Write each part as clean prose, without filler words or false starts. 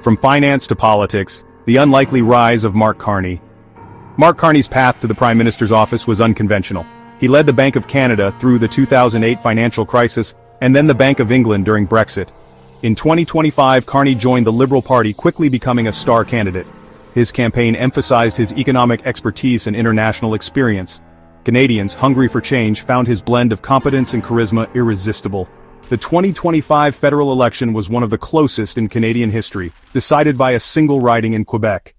From finance to politics, the unlikely rise of Mark Carney. Mark Carney's path to the Prime Minister's office was unconventional. He led the Bank of Canada through the 2008 financial crisis, and then the Bank of England during Brexit. In 2025, Carney joined the Liberal Party, quickly becoming a star candidate. His campaign emphasized his economic expertise and international experience. Canadians, hungry for change, found his blend of competence and charisma irresistible. The 2025 federal election was one of the closest in Canadian history, decided by a single riding in Quebec.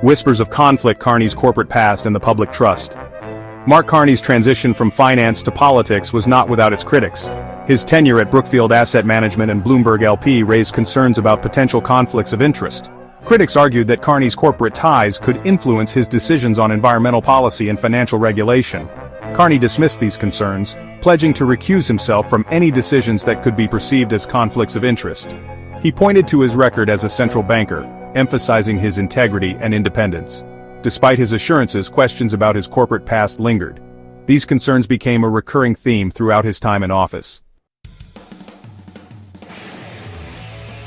Whispers of conflict: Carney's corporate past and the public trust. Mark Carney's transition from finance to politics was not without its critics. His tenure at Brookfield Asset Management and Bloomberg LP raised concerns about potential conflicts of interest. Critics argued that Carney's corporate ties could influence his decisions on environmental policy and financial regulation. Carney dismissed these concerns, pledging to recuse himself from any decisions that could be perceived as conflicts of interest. He pointed to his record as a central banker, emphasizing his integrity and independence. Despite his assurances, questions about his corporate past lingered. These concerns became a recurring theme throughout his time in office.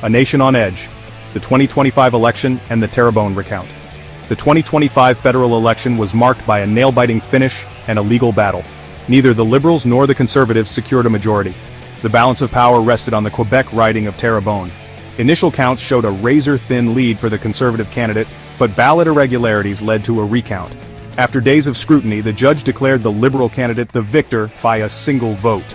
A nation on edge: the 2025 election and the Terrebonne recount. The 2025 federal election was marked by a nail-biting finish and a legal battle. Neither the Liberals nor the Conservatives secured a majority. The balance of power rested on the Quebec riding of Terrebonne. Initial counts showed a razor-thin lead for the Conservative candidate, but ballot irregularities led to a recount. After days of scrutiny, the judge declared the Liberal candidate the victor by a single vote.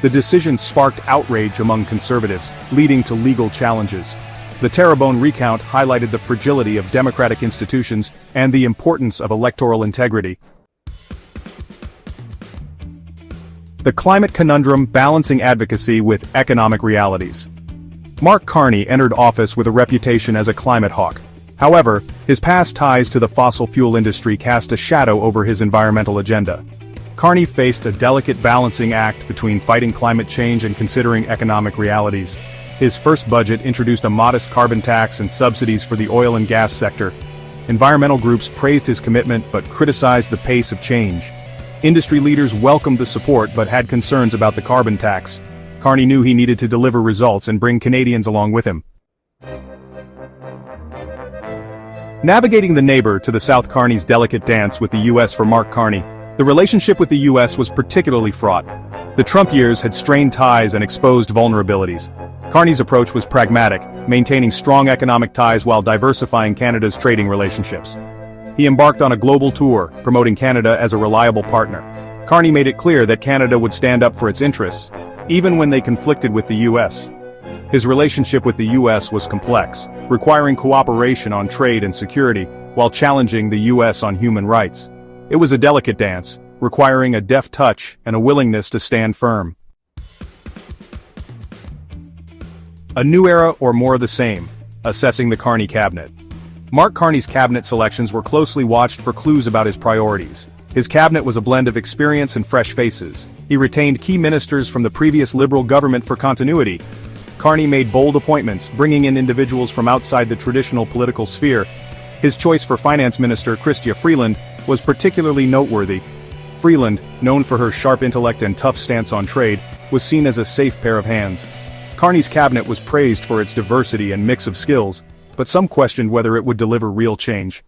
The decision sparked outrage among Conservatives, leading to legal challenges. The Terrebonne recount highlighted the fragility of democratic institutions and the importance of electoral integrity. The climate conundrum: balancing advocacy with economic realities. Mark Carney entered office with a reputation as a climate hawk. However, his past ties to the fossil fuel industry cast a shadow over his environmental agenda. Carney faced a delicate balancing act between fighting climate change and considering economic realities. His first budget introduced a modest carbon tax and subsidies for the oil and gas sector. Environmental groups praised his commitment but criticized the pace of change. Industry leaders welcomed the support but had concerns about the carbon tax. Carney knew he needed to deliver results and bring Canadians along with him. Navigating the neighbor to the south: Carney's delicate dance with the U.S. For Mark Carney, the relationship with the U.S. was particularly fraught. The Trump years had strained ties and exposed vulnerabilities. Carney's approach was pragmatic, maintaining strong economic ties while diversifying Canada's trading relationships. He embarked on a global tour, promoting Canada as a reliable partner. Carney made it clear that Canada would stand up for its interests, even when they conflicted with the U.S. His relationship with the U.S. was complex, requiring cooperation on trade and security, while challenging the U.S. on human rights. It was a delicate dance, requiring a deft touch and a willingness to stand firm. A new era or more of the same: assessing the Carney cabinet. Mark Carney's cabinet selections were closely watched for clues about his priorities. His cabinet was a blend of experience and fresh faces. He retained key ministers from the previous Liberal government for continuity. Carney made bold appointments, bringing in individuals from outside the traditional political sphere. His choice for Finance Minister Chrystia Freeland was particularly noteworthy. Freeland, known for her sharp intellect and tough stance on trade, was seen as a safe pair of hands. Carney's cabinet was praised for its diversity and mix of skills, but some questioned whether it would deliver real change.